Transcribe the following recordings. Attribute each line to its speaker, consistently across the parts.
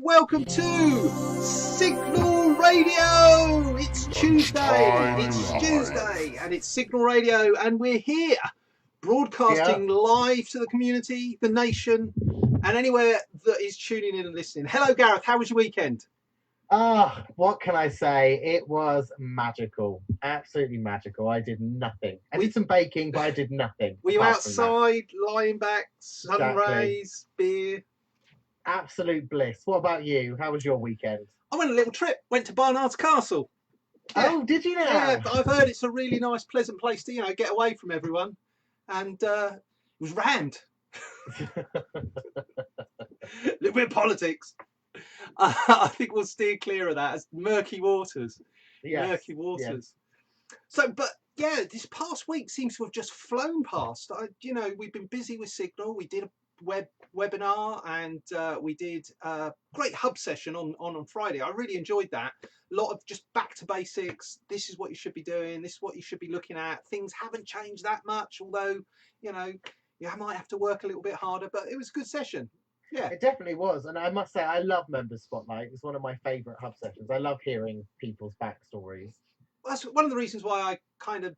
Speaker 1: welcome to SiGNAL Radio. It's Tuesday, and it's SiGNAL Radio, and we're here broadcasting live to the community, the nation, and anywhere that is tuning in and listening. Hello, Gareth. How was your weekend?
Speaker 2: What can I say? It was magical. Absolutely magical. I did nothing. I did some baking, but I did nothing.
Speaker 1: Were you outside, lying back, sun rays, beer?
Speaker 2: Absolute bliss. What about you? How was your weekend?
Speaker 1: I went on a little trip. Went to Barnard's Castle.
Speaker 2: Yeah. Oh, did you now?
Speaker 1: Yeah, I've heard it's a really nice, pleasant place to, get away from everyone. And it was rammed. A little bit of politics. I think we'll steer clear of that. As murky waters. Yes. Murky waters. Yes. So, but yeah, this past week seems to have just flown past. We've been busy with SiGNAL. We did a webinar and we did a great hub session on Friday. I really enjoyed that. A lot of just back to basics. This is what you should be doing. This is what you should be looking at. Things haven't changed that much, although, you might have to work a little bit harder, but it was a good session. Yeah,
Speaker 2: it definitely was. And I must say, I love Members Spotlight. It's one of my favourite hub sessions. I love hearing people's backstories.
Speaker 1: Well, that's one of the reasons why I kind of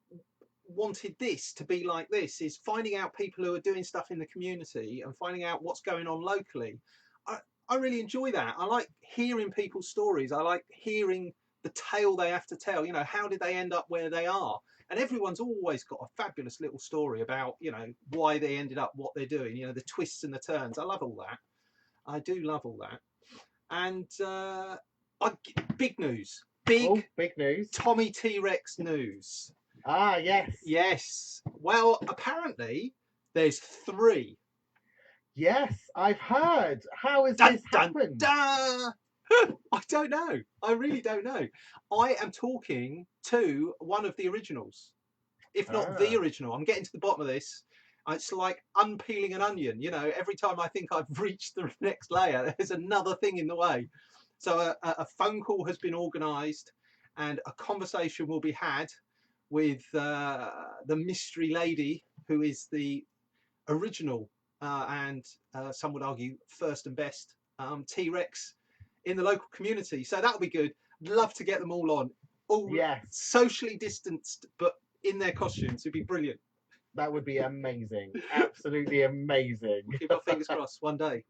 Speaker 1: wanted this to be like this, is finding out people who are doing stuff in the community and finding out what's going on locally. I really enjoy that. I like hearing people's stories. I like hearing the tale they have to tell. How did they end up where they are? And everyone's always got a fabulous little story about, why they ended up what they're doing, the twists and the turns. I love all that. I do love all that. And big news. Big
Speaker 2: news.
Speaker 1: Tommy T-Rex news.
Speaker 2: Ah, yes.
Speaker 1: Yes. Well, apparently there's 3.
Speaker 2: Yes, I've heard. How has this happened?
Speaker 1: I don't know. I really don't know. I am talking to one of the originals, if not the original. I'm getting to the bottom of this. It's like unpeeling an onion. Every time I think I've reached the next layer, there's another thing in the way. So a phone call has been organised and a conversation will be had with the mystery lady who is the original and some would argue first and best T-Rex in the local community. So that'll be good. Love to get them all on. All socially distanced, but in their costumes. It'd be brilliant.
Speaker 2: That would be amazing. Absolutely amazing.
Speaker 1: Keep our fingers crossed. One day.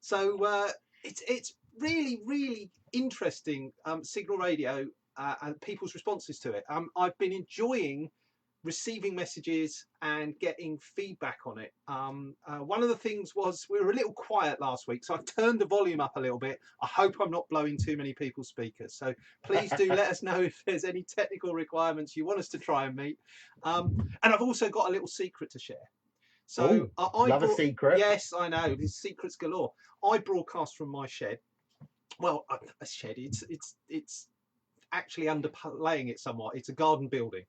Speaker 1: So it's really, really interesting SiGNAL Radio and people's responses to it. I've been enjoying receiving messages and getting feedback on it. One of the things was we were a little quiet last week, so I've turned the volume up a little bit. I hope I'm not blowing too many people's speakers. So please do let us know if there's any technical requirements you want us to try and meet. And I've also got a little secret to share. So
Speaker 2: love a secret.
Speaker 1: Yes, I know. There's secrets galore. I broadcast from my shed. Well, a shed. It's actually underlaying it somewhat. It's a garden building.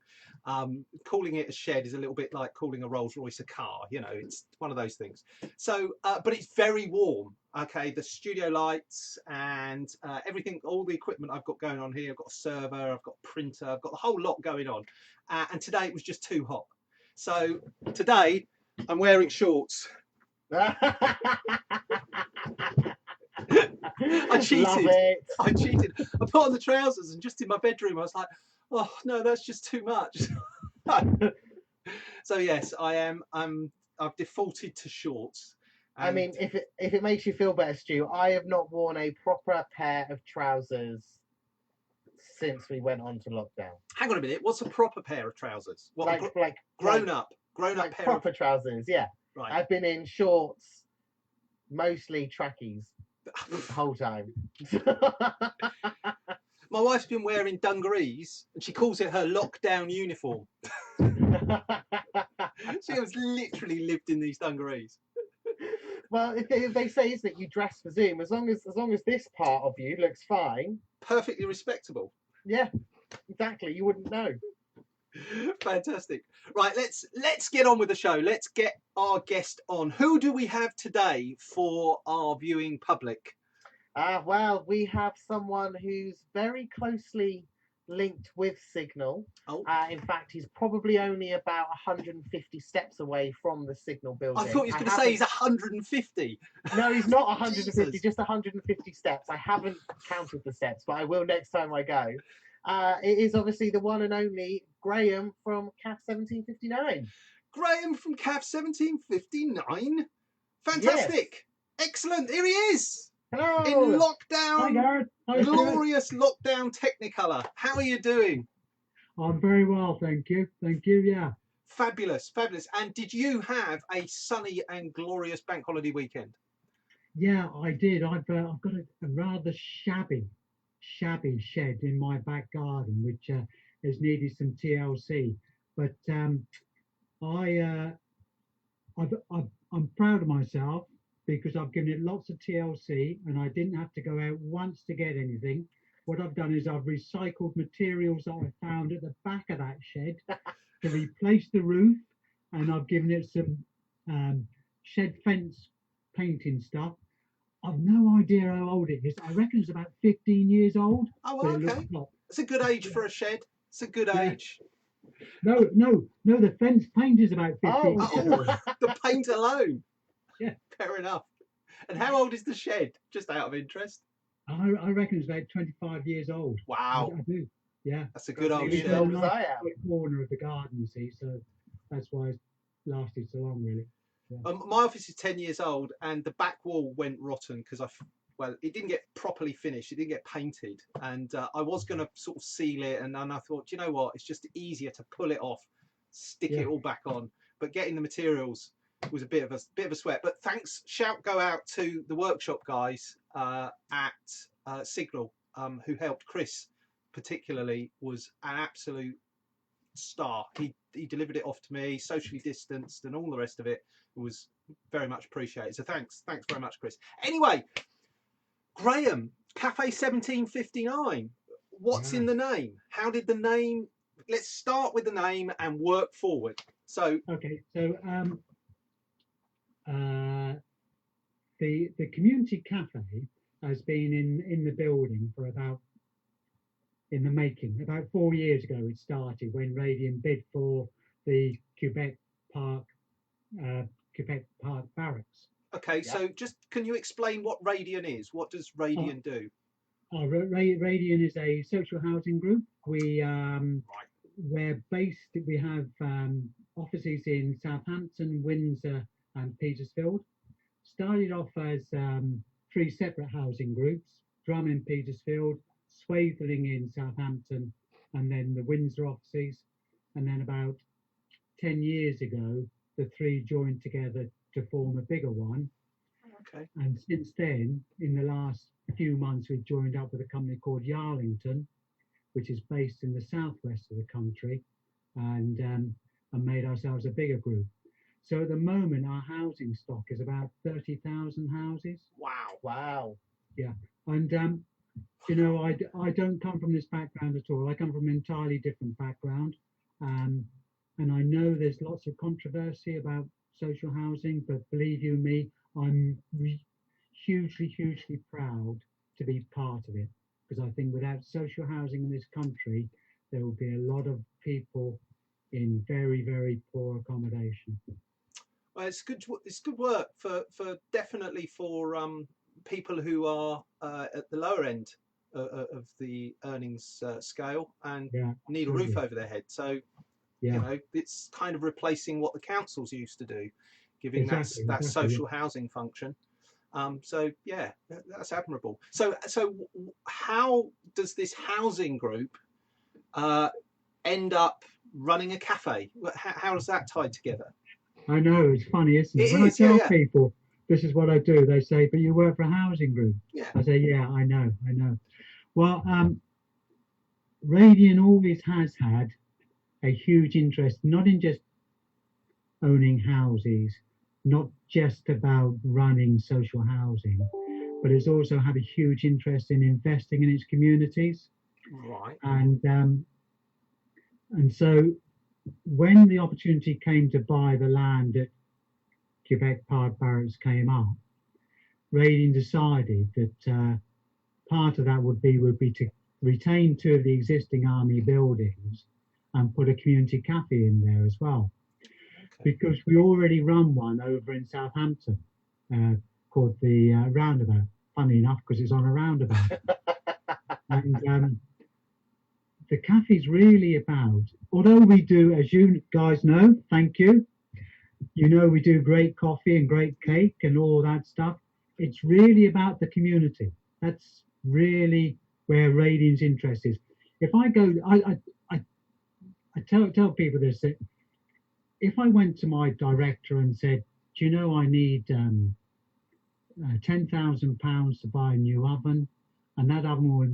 Speaker 1: Calling it a shed is a little bit like calling a Rolls Royce a car. It's one of those things. So, but it's very warm. Okay, the studio lights and everything, all the equipment I've got going on here. I've got a server, I've got a printer, I've got the whole lot going on. And today it was just too hot. So today I'm wearing shorts. I cheated. I put on the trousers and just in my bedroom I was like, oh no, that's just too much. So yes, I've defaulted to shorts.
Speaker 2: I mean, if it makes you feel better, Stu, I have not worn a proper pair of trousers since we went on to lockdown.
Speaker 1: Hang on a minute, what's a proper pair of trousers? What,
Speaker 2: like
Speaker 1: grown up pair
Speaker 2: proper trousers, yeah.
Speaker 1: Right.
Speaker 2: I've been in shorts, mostly trackies. The whole time.
Speaker 1: My wife's been wearing dungarees and she calls it her lockdown uniform. She has literally lived in these dungarees.
Speaker 2: Well, if they say, isn't it, you dress for Zoom, as long as this part of you looks fine.
Speaker 1: Perfectly respectable.
Speaker 2: Yeah, exactly. You wouldn't know.
Speaker 1: Fantastic. Right, let's get on with the show. Let's get our guest on. Who do we have today for our viewing public?
Speaker 2: Well, we have someone who's very closely linked with SiGNAL.
Speaker 1: Oh,
Speaker 2: In fact, he's probably only about 150 steps away from the SiGNAL building.
Speaker 1: I thought he was going to say he's 150.
Speaker 2: No, he's not 150,
Speaker 1: Jesus.
Speaker 2: just 150 steps. I haven't counted the steps, but I will next time I go. It is obviously the one and only Graham from CAF 1759.
Speaker 1: Graham from CAF 1759. Fantastic.
Speaker 2: Yes.
Speaker 1: Excellent. Here he is.
Speaker 2: Hello.
Speaker 1: In lockdown.
Speaker 3: Hi, Gareth. Hi,
Speaker 1: glorious lockdown Technicolor. How are you doing?
Speaker 3: I'm very well, thank you. Thank you, yeah.
Speaker 1: Fabulous, fabulous. And did you have a sunny and glorious bank holiday weekend?
Speaker 3: Yeah, I did. I've got a rather shabby shed in my back garden, which has needed some TLC. But I'm proud of myself because I've given it lots of TLC and I didn't have to go out once to get anything. What I've done is I've recycled materials that I found at the back of that shed to replace the roof, and I've given it some shed fence painting stuff. I've no idea how old it is. I reckon it's about 15 years old.
Speaker 1: Oh, okay. It's a good age for a shed. It's a good age.
Speaker 3: No, the fence paint is about 15 years old.
Speaker 1: The paint alone.
Speaker 3: Yeah.
Speaker 1: Fair enough. And how old is the shed? Just out of interest.
Speaker 3: I reckon it's about 25 years old.
Speaker 1: Wow.
Speaker 3: I do. Yeah.
Speaker 1: That's a good old shed.
Speaker 2: As old as I am.
Speaker 3: Corner of the garden, you see, so that's why it's lasted so long, really. Yeah.
Speaker 1: My office is 10 years old, and the back wall went rotten because it didn't get properly finished. It didn't get painted, and I was going to sort of seal it, and then I thought, you know what, it's just easier to pull it off, stick it all back on. But getting the materials was a bit of a sweat. But thanks, shout go out to the workshop guys at SiGNAL who helped. Chris particularly was an absolute star. He delivered it off to me, socially distanced and all the rest of it. It was very much appreciated. So thanks very much, Chris. Anyway, Graham, Cafe 1759. What's in the name? How did the name? Let's start with the name and work forward. So
Speaker 3: okay, so the community cafe has been in the building for in the making. About 4 years ago it started when Radian bid for the Quebec Park Barracks.
Speaker 1: Okay, so just can you explain what Radian is? What does Radian do?
Speaker 3: Radian is a social housing group. We're based, we have offices in Southampton, Windsor and Petersfield. Started off as 3 separate housing groups: Drum in Petersfield, Swaithling in Southampton, and then the Windsor offices. And then about 10 years ago, the 3 joined together to form a bigger one.
Speaker 1: Okay.
Speaker 3: And since then, in the last few months, we've joined up with a company called Yarlington, which is based in the southwest of the country, and made ourselves a bigger group. So at the moment, our housing stock is about 30,000 houses.
Speaker 1: Wow.
Speaker 3: Yeah. And, you know, I don't come from this background at all. I come from an entirely different background. And I know there's lots of controversy about social housing, but believe you me, I'm hugely proud to be part of it, because I think without social housing in this country, there will be a lot of people in very poor accommodation.
Speaker 1: Well, it's good work for definitely for people who are at the lower end of the earnings scale and need a roof over their head. So you know, it's kind of replacing what the councils used to do, giving that social housing function. So yeah, that's admirable. So how does this housing group end up running a cafe? How does that tie together?
Speaker 3: I know, it's funny, isn't it? When I tell people this is what I do, they say, but you work for a housing group.
Speaker 1: Yeah.
Speaker 3: I say, yeah, I know. Well, Radian always has had a huge interest, not in just owning houses, not just about running social housing, but it's also had a huge interest in investing in its communities.
Speaker 1: Right.
Speaker 3: And so when the opportunity came to buy the land at Quebec Park Barracks came up, Radian decided that part of that would be retain 2 of the existing army buildings and put a community cafe in there as well. Because we already run one over in Southampton called the Roundabout. Funny enough, because it's on a roundabout. And the cafe's really about, although we do, as you guys know, thank you, you know, we do great coffee and great cake and all that stuff. It's really about the community. That's really where Radian's interest is. If I go, I tell people this, that if I went to my director and said, do you know, I need £10,000 to buy a new oven, and that oven will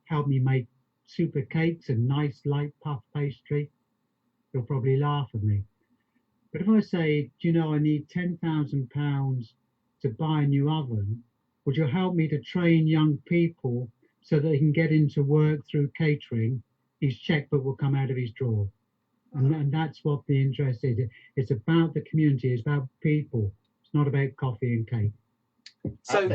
Speaker 3: help me make super cakes and nice light puff pastry, he'll probably laugh at me. But if I say, do you know, I need £10,000 to buy a new oven, would you help me to train young people so that they can get into work through catering? His checkbook will come out of his drawer. And that's what the interest is. It's about the community. It's about people. It's not about coffee and cake.
Speaker 1: So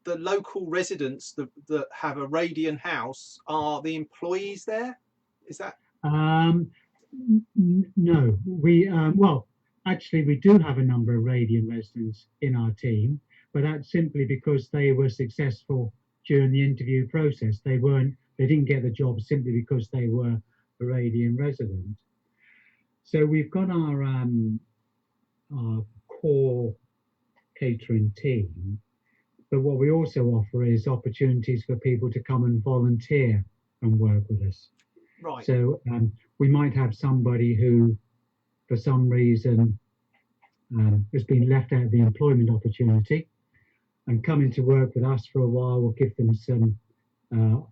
Speaker 1: the local residents that have a Radian house are the employees there? Is that?
Speaker 3: No, we well, actually, we do have a number of Radian residents in our team, but that's simply because they were successful during the interview process. They didn't get the job simply because they were a Radian resident. So we've got our core catering team, but what we also offer is opportunities for people to come and volunteer and work with us.
Speaker 1: Right.
Speaker 3: So we might have somebody who, for some reason, has been left out of the employment opportunity, and coming to work with us for a while will give them some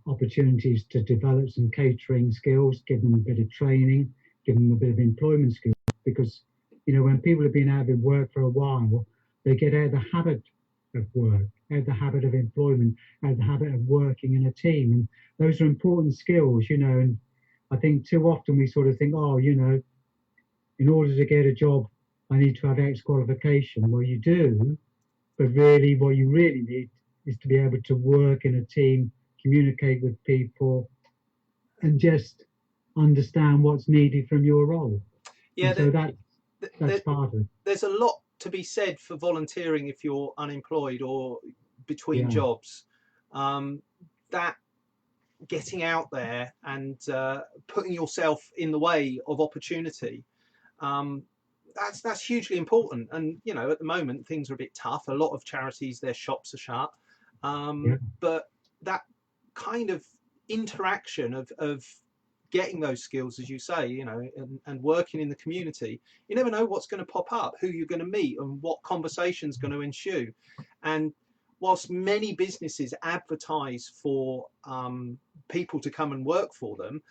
Speaker 3: opportunities to develop some catering skills, give them a bit of training, give them a bit of employment skills. Because, you know, when people have been out of work for a while, they get out of the habit of work, out of the habit of employment, out of the habit of working in a team. And those are important skills, you know. And I think too often we sort of think, oh, you know, in order to get a job, I need to have X qualification. Well, you do, but really what you really need is to be able to work in a team, communicate with people, and just understand what's needed from your role.
Speaker 1: Yeah,
Speaker 3: so that's part of it.
Speaker 1: There's a lot to be said for volunteering if you're unemployed or between jobs. That getting out there and putting yourself in the way of opportunity, that's hugely important. And you know, at the moment things are a bit tough. A lot of charities, their shops are shut, but that kind of interaction of getting those skills, as you say, you know, and working in the community, you never know what's going to pop up, who you're going to meet, and what conversation's going to ensue. And whilst many businesses advertise for people to come and work for them,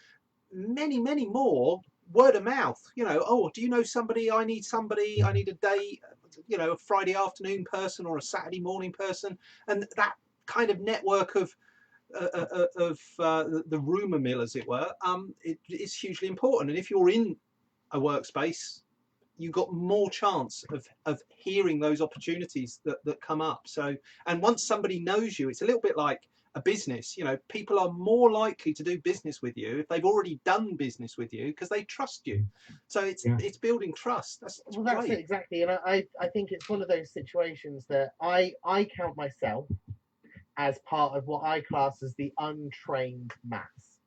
Speaker 1: many more word of mouth, you know, oh, do you know somebody? I need a day, you know, a Friday afternoon person or a Saturday morning person. And that kind of network of the rumour mill, as it were, it is hugely important. And if you're in a workspace, you've got more chance of hearing those opportunities that come up. So, and once somebody knows you, it's a little bit like a business. You know, people are more likely to do business with you if they've already done business with you because they trust you. So it's building trust. That's
Speaker 2: it exactly. And I think it's one of those situations that I count myself as part of what I class as the untrained maths.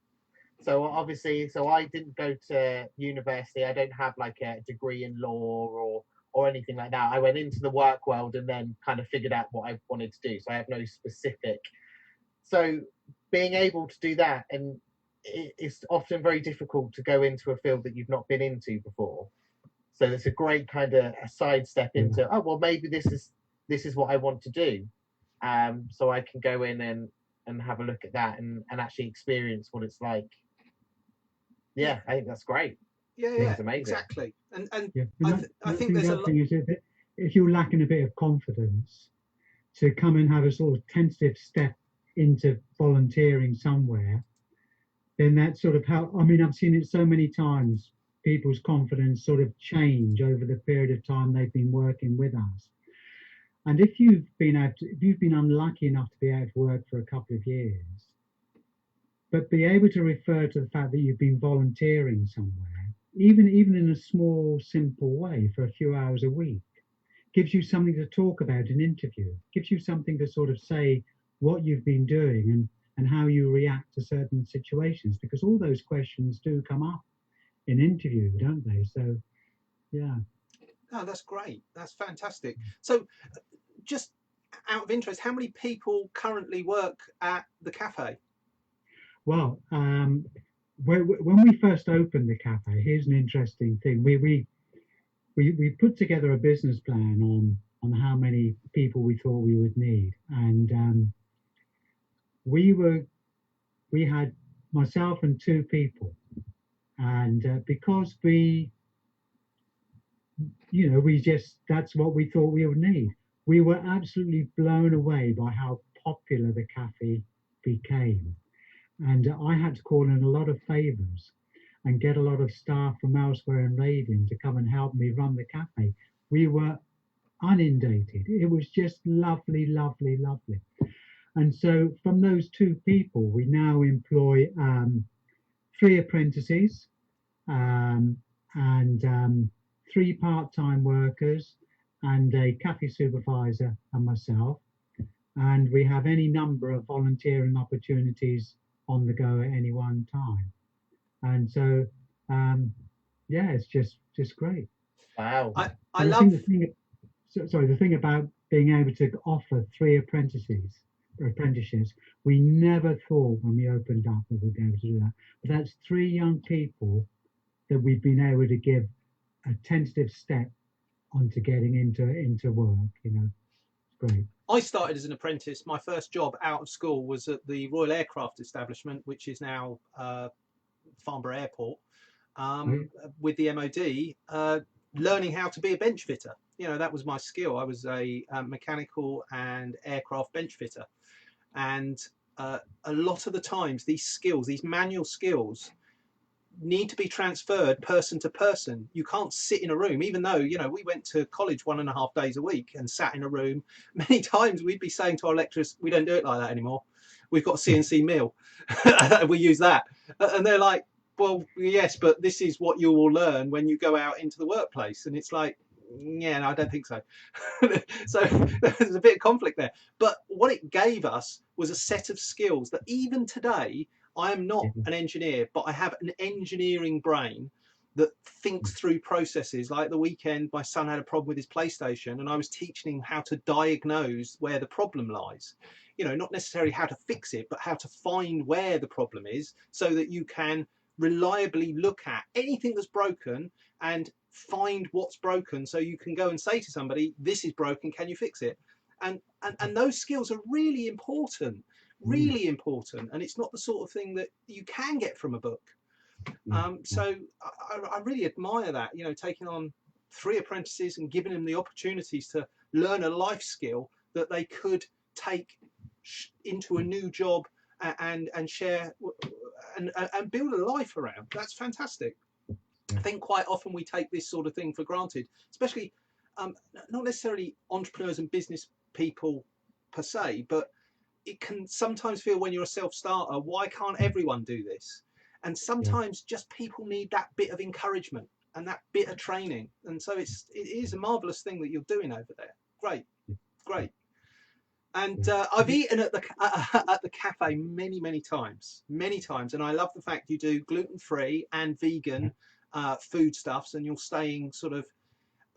Speaker 2: So obviously, I didn't go to university. I don't have like a degree in law or anything like that. I went into the work world and then kind of figured out what I wanted to do. So I have no specific. So being able to do that, and it's often very difficult to go into a field that you've not been into before. So it's a great kind of a sidestep into, oh, well, maybe this is what I want to do. So I can go in and have a look at that and actually experience what it's like. Yeah, I think that's great.
Speaker 1: Yeah,
Speaker 2: it's amazing.
Speaker 1: Exactly. And
Speaker 3: I think there's a thing is if you're lacking a bit of confidence, to come and have a sort of tentative step into volunteering somewhere, then that's sort of how, I mean, I've seen it so many times, people's confidence sort of change over the period of time they've been working with us. And if you've been unlucky enough to be out of work for a couple of years, but be able to refer to the fact that you've been volunteering somewhere, even in a small, simple way for a few hours a week, gives you something to talk about in interview, gives you something to sort of say what you've been doing and how you react to certain situations, because all those questions do come up in interview, don't they? So, yeah.
Speaker 1: Oh, that's great. That's fantastic. So, just out of interest, how many people currently work at the cafe?
Speaker 3: Well, when we first opened the cafe, here's an interesting thing. We put together a business plan on how many people we thought we would need, and we had myself and two people, and because we just that's what we thought we would need. We were absolutely blown away by how popular the cafe became, and I had to call in a lot of favors and get a lot of staff from elsewhere in Reading to come and help me run the cafe. We were inundated. It was just lovely, lovely, lovely. And so from those two people, we now employ 3 apprentices, um, and 3 part-time workers and a cafe supervisor and myself. And we have any number of volunteering opportunities on the go at any one time. And so, yeah, it's just great.
Speaker 2: Wow.
Speaker 1: I love.
Speaker 3: The thing about being able to offer 3 apprenticeships, we never thought when we opened up that we'd be able to do that. But that's 3 young people that we've been able to give a tentative step onto getting into work. It's great.
Speaker 1: I started as an apprentice. My first job out of school was at the Royal Aircraft Establishment, which is now Farnborough Airport, with the MOD, learning how to be a bench fitter. That was my skill. I was a mechanical and aircraft bench fitter. And a lot of the times, these skills, these manual skills, need to be transferred person to person. You can't sit in a room, even though, we went to college 1.5 days a week and sat in a room. Many times we'd be saying to our lecturers, we don't do it like that anymore. We've got a CNC mill. We use that. And they're like, well, yes, but this is what you will learn when you go out into the workplace. And it's like, yeah, no, I don't think so. So there's a bit of conflict there. But what it gave us was a set of skills that even today, I am not an engineer, but I have an engineering brain that thinks through processes. Like the weekend, my son had a problem with his PlayStation, and I was teaching him how to diagnose where the problem lies. Not necessarily how to fix it, but how to find where the problem is so that you can reliably look at anything that's broken and find what's broken so you can go and say to somebody, this is broken, can you fix it? And those skills are really important. Really important, and it's not the sort of thing that you can get from a book. So I really admire that, taking on 3 apprentices and giving them the opportunities to learn a life skill that they could take into a new job and share and build a life around. That's fantastic. I think quite often we take this sort of thing for granted, especially not necessarily entrepreneurs and business people per se, but it can sometimes feel when you're a self-starter, why can't everyone do this? And sometimes just people need that bit of encouragement and that bit of training. And so it is a marvelous thing that you're doing over there. Great. And I've eaten at the cafe many times, and I love the fact you do gluten-free and vegan foodstuffs, and you're staying sort of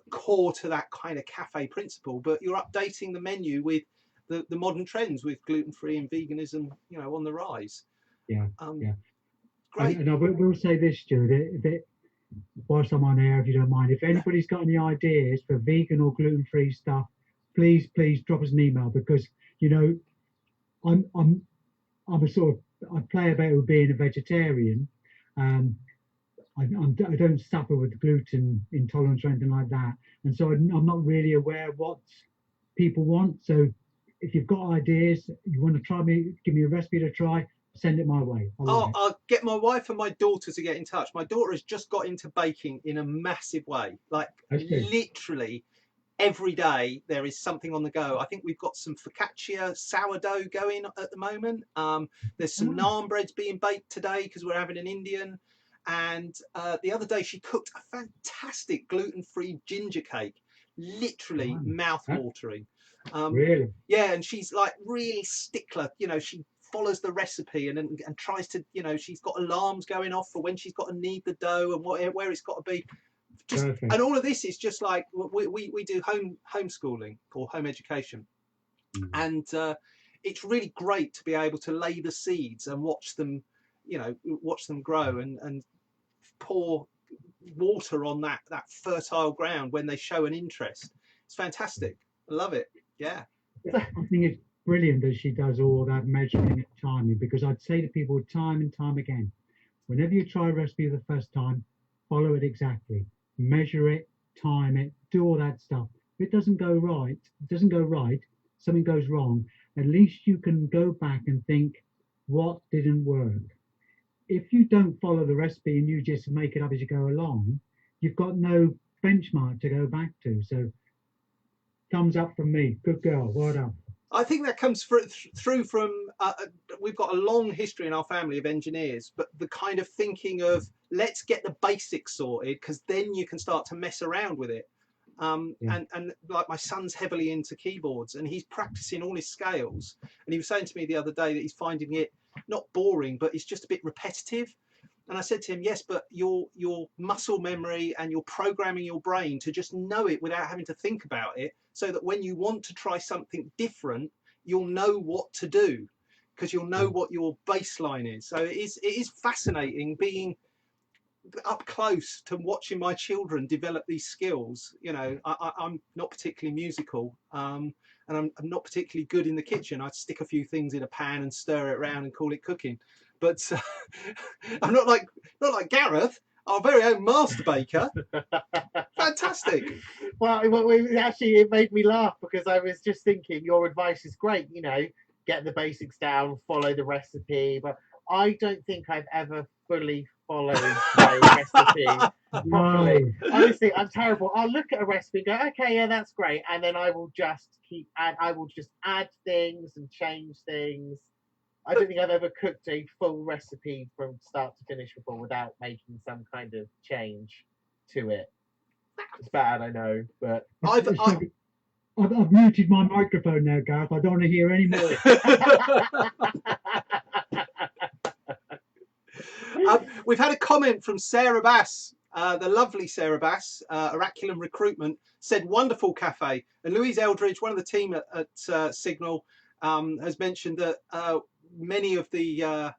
Speaker 1: core to that kind of cafe principle, but you're updating the menu with the modern trends with gluten-free and veganism, on the rise. Great.
Speaker 3: And I will say this, Stuart, whilst I'm on air, if you don't mind, if anybody's got any ideas for vegan or gluten-free stuff, please drop us an email, because I'm a sort of, I play about with being a vegetarian. I don't suffer with gluten intolerance or anything like that, and so I'm not really aware what people want. So if you've got ideas, you want to give me a recipe to try, send it my way.
Speaker 1: I'll get my wife and my daughter to get in touch. My daughter has just got into baking in a massive way, like literally every day there is something on the go. I think we've got some focaccia sourdough going at the moment. There's some naan breads being baked today because we're having an Indian. And the other day she cooked a fantastic gluten-free ginger cake, literally mouth-watering.
Speaker 3: Really?
Speaker 1: Yeah, and she's like really stickler. You know, she follows the recipe and tries to, you know, she's got alarms going off for when she's got to knead the dough and where it's got to be. Just
Speaker 3: Perfect.
Speaker 1: and all of this is just like we do homeschooling or home education, and it's really great to be able to lay the seeds and watch them, you know, watch them grow and pour water on that fertile ground when they show an interest. It's fantastic. I love it. Yeah.
Speaker 3: I think it's brilliant that she does all that measuring and timing, because I'd say to people time and time again, whenever you try a recipe the first time, follow it exactly. Measure it, time it, do all that stuff. If it doesn't go right, something goes wrong, at least you can go back and think, what didn't work? If you don't follow the recipe and you just make it up as you go along, you've got no benchmark to go back to. So thumbs up from me. Good girl. Well done.
Speaker 1: I think that comes through from, we've got a long history in our family of engineers, but the kind of thinking of let's get the basics sorted because then you can start to mess around with it. And like my son's heavily into keyboards and he's practicing all his scales. And he was saying to me the other day that he's finding it not boring, but it's just a bit repetitive. And I said to him, yes, but your muscle memory and you're programming your brain to just know it without having to think about it, so that when you want to try something different, you'll know what to do because you'll know what your baseline is. So it is fascinating being up close to watching my children develop these skills. You know, I'm not particularly musical, and I'm not particularly good in the kitchen. I stick a few things in a pan and stir it around and call it cooking. But I'm not like Gareth, our very own master baker. Fantastic.
Speaker 2: Well, actually, it made me laugh because I was just thinking your advice is great. You know, get the basics down, follow the recipe. But I don't think I've ever fully followed a recipe properly. Honestly, I'm terrible. I'll look at a recipe and go, okay, yeah, that's great, and then I will just add things and change things. I don't think I've ever cooked a full recipe from start to finish before without making some kind of change to it. It's bad, I know, but
Speaker 3: I've muted my microphone now, Gareth. I don't want to hear any more.
Speaker 1: We've had a comment from Sarah Bass, the lovely Sarah Bass, Oraculum Recruitment, said wonderful cafe. And Louise Eldridge, one of the team at SiGNAL, has mentioned that many of the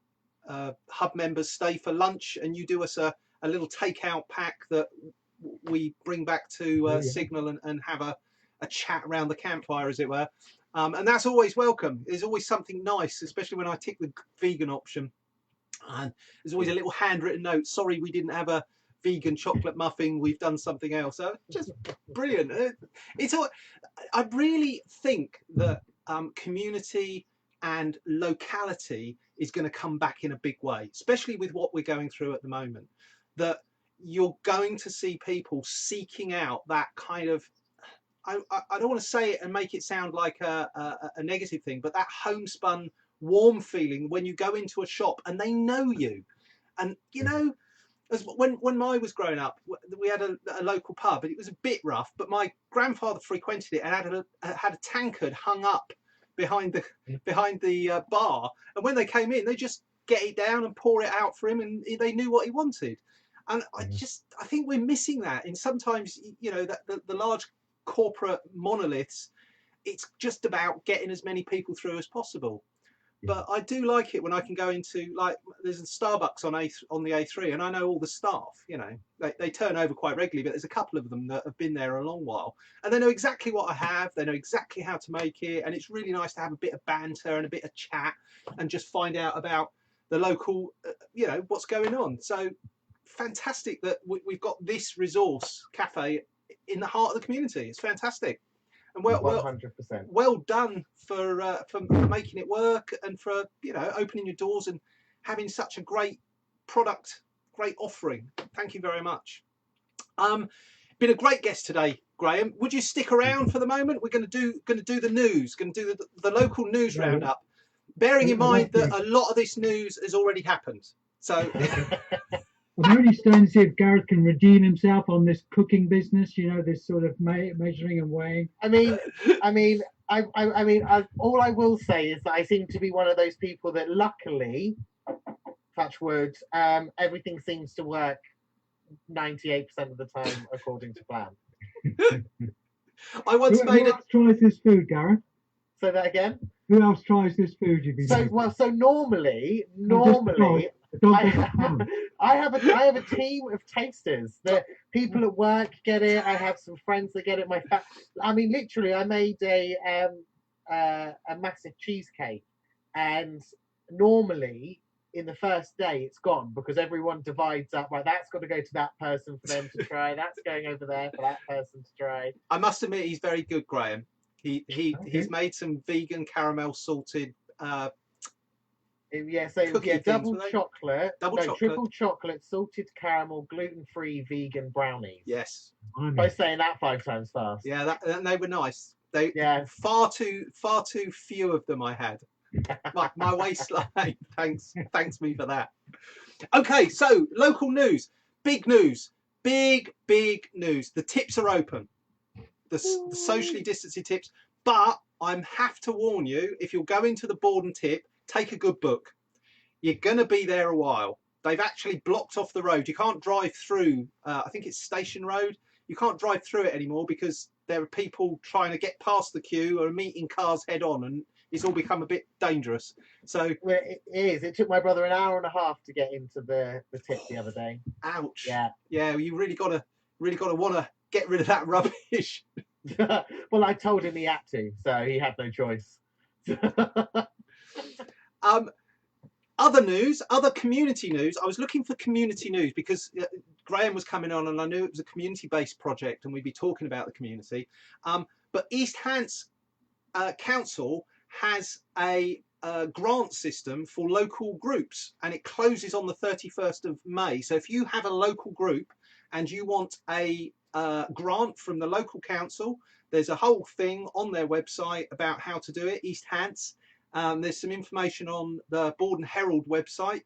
Speaker 1: Hub members stay for lunch and you do us a little takeout pack that we bring back to SiGNAL and have a chat around the campfire, as it were. And that's always welcome. There's always something nice, especially when I tick the vegan option. And there's always a little handwritten note, sorry we didn't have a vegan chocolate muffin, we've done something else. So just brilliant. I really think that community and locality is going to come back in a big way, especially with what we're going through at the moment, that you're going to see people seeking out that kind of, I don't want to say it and make it sound like a negative thing, but that homespun warm feeling when you go into a shop and they know you. And you know, as when I was growing up, we had a local pub and it was a bit rough, but my grandfather frequented it and had a tankard hung up behind the bar, and when they came in they just get it down and pour it out for him, and they knew what he wanted. And I think we're missing that. And sometimes, you know, that the large corporate monoliths, it's just about getting as many people through as possible. But I do like it when I can go into, like, there's a Starbucks on the A3, and I know all the staff. You know, they turn over quite regularly, but there's a couple of them that have been there a long while, and they know exactly what I have. They know exactly how to make it, and it's really nice to have a bit of banter and a bit of chat, and just find out about the local, you know, what's going on. So fantastic that we've got this resource cafe in the heart of the community. It's fantastic. And 100%. Well done for making it work and for, you know, opening your doors and having such a great product, great offering. Thank you very much. Been a great guest today, Graham. Would you stick around for the moment? We're going to do the news, going to do the local news
Speaker 3: Yeah.
Speaker 1: roundup, bearing in
Speaker 3: I'd
Speaker 1: mind
Speaker 3: love
Speaker 1: that
Speaker 3: to.
Speaker 1: a lot of this news has already happened. So
Speaker 3: I'm only starting to see if Gareth can redeem himself on this cooking business. You know, this sort of measuring and weighing.
Speaker 2: I mean, all I will say is that I seem to be one of those people that, luckily, touch wood, everything seems to work 98% of the time according to plan.
Speaker 1: I once
Speaker 3: Who
Speaker 1: made
Speaker 3: else tries this food, Gareth?
Speaker 2: Say that again.
Speaker 3: Who else tries this food you've been making?
Speaker 2: So normally,
Speaker 3: Not just the dog. The dog
Speaker 2: I
Speaker 3: doesn't
Speaker 2: have,
Speaker 3: count.
Speaker 2: I have a team of tasters that people at work get it. I have some friends that get it. I mean, literally, I made a massive cheesecake, and normally in the first day it's gone because everyone divides up. Right, that's got to go to that person for them to try. That's going over there for that person to try.
Speaker 1: I must admit, he's very good, Graham. He's
Speaker 3: Okay.
Speaker 1: made some vegan caramel salted. Cookie
Speaker 2: Double
Speaker 1: things,
Speaker 2: chocolate,
Speaker 1: chocolate.
Speaker 2: triple chocolate, salted caramel, gluten-free vegan brownies.
Speaker 1: Yes.
Speaker 2: By saying that 5 times fast.
Speaker 1: Yeah, and they were nice. Far too few of them I had. my waistline thanks me for that. Okay, so local news, big news. The tips are open. The socially distancing tips, but I have to warn you, if you're going to the Borden tip, take a good book. You're going to be there a while. They've actually blocked off the road. You can't drive through, I think it's Station Road. You can't drive through it anymore because there are people trying to get past the queue or meeting cars head on, and it's all become a bit dangerous. So
Speaker 2: well, it is. It took my brother an hour and a half to get into the tip the other day.
Speaker 1: Ouch.
Speaker 2: Yeah.
Speaker 1: You really gotta want to get rid of that rubbish.
Speaker 2: Well, I told him he had to, so he had no choice.
Speaker 1: Other news, other community news. I was looking for community news because Graham was coming on and I knew it was a community-based project and we'd be talking about the community. But East Hants Council has a grant system for local groups and it closes on the 31st of May. So if you have a local group and you want a grant from the local council, there's a whole thing on their website about how to do it, East Hants. There's some information on the Borden Herald website,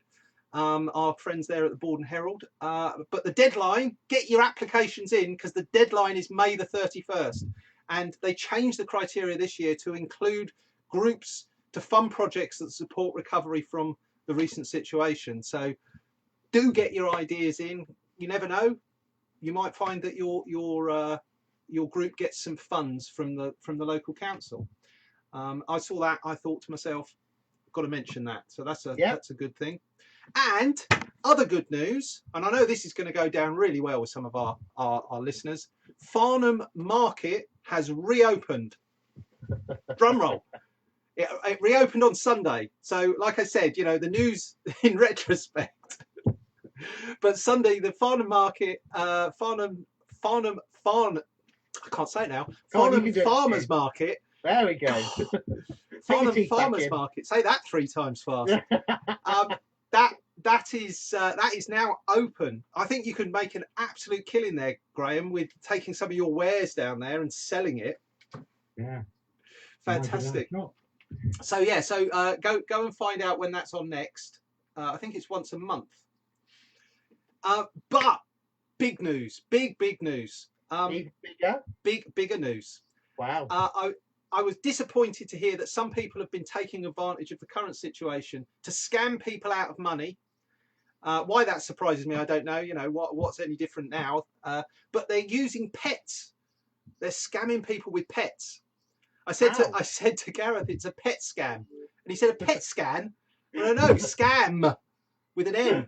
Speaker 1: our friends there at the Borden Herald. But the deadline, get your applications in because the deadline is May the 31st. And they changed the criteria this year to include groups to fund projects that support recovery from the recent situation. So do get your ideas in. You never know. You might find that your group gets some funds from the local council. I saw that. I thought to myself, got to mention that. So that's a good thing. And other good news, and I know this is going to go down really well with some of our listeners. Farnham Market has reopened. Drum roll. It reopened on Sunday. So, like I said, the news in retrospect. But Sunday, the Farnham Market, Farnham. I can't say it now. Farnham Farmers Market.
Speaker 2: There we go.
Speaker 1: Farnham Farmers Market. Say that 3 times fast. That is now open. I think you could make an absolute killing there, Graham, with taking some of your wares down there and selling it.
Speaker 3: Yeah.
Speaker 1: Fantastic. So go and find out when that's on next. I think it's once a month. But big news, big news. Bigger news.
Speaker 2: Wow.
Speaker 1: I was disappointed to hear that some people have been taking advantage of the current situation to scam people out of money. Why that surprises me, I don't know. What's any different now? But they're using pets. They're scamming people with pets. I said to Gareth, it's a pet scam, and he said a pet scan. No, scam with an M.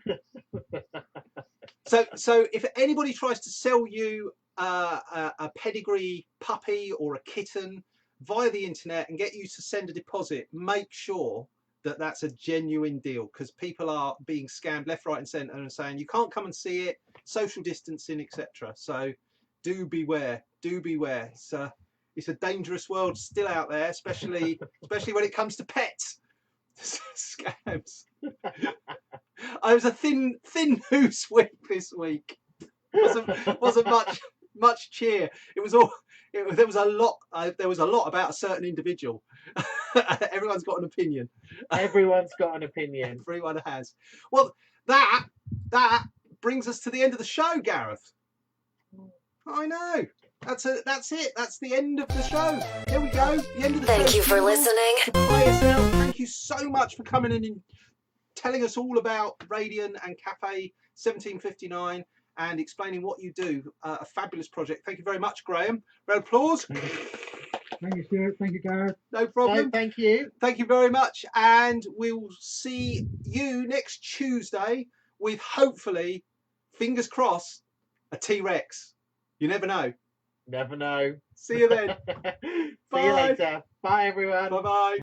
Speaker 1: So if anybody tries to sell you a pedigree puppy or a kitten via the internet and get you to send a deposit, make sure that that's a genuine deal, because people are being scammed left, right and centre and saying you can't come and see it, social distancing, etc. So do beware. It's a dangerous world still out there, especially when it comes to pets. Scams. I was a thin news week this week. Wasn't much much cheer. It was all. There was a lot. There was a lot about a certain individual. Everyone's got an opinion.
Speaker 2: Everyone's got an opinion.
Speaker 1: Everyone has. Well, that brings us to the end of the show, Gareth. I know. That's it. That's the end of the show. Here we go. The end of the show.
Speaker 4: Thank you for listening.
Speaker 1: To play us out. Thank you so much for coming in and telling us all about Radian and Cafe 1759 and explaining what you do. A fabulous project. Thank you very much, Graham. Round of applause.
Speaker 3: Thank you, Stuart. Thank you, Gareth.
Speaker 1: No problem.
Speaker 2: No, thank you.
Speaker 1: Thank you very much. And we'll see you next Tuesday with, hopefully, fingers crossed, a T-Rex. You never know.
Speaker 2: Never know.
Speaker 1: See you then.
Speaker 2: See you later. Bye, everyone.
Speaker 1: Bye-bye.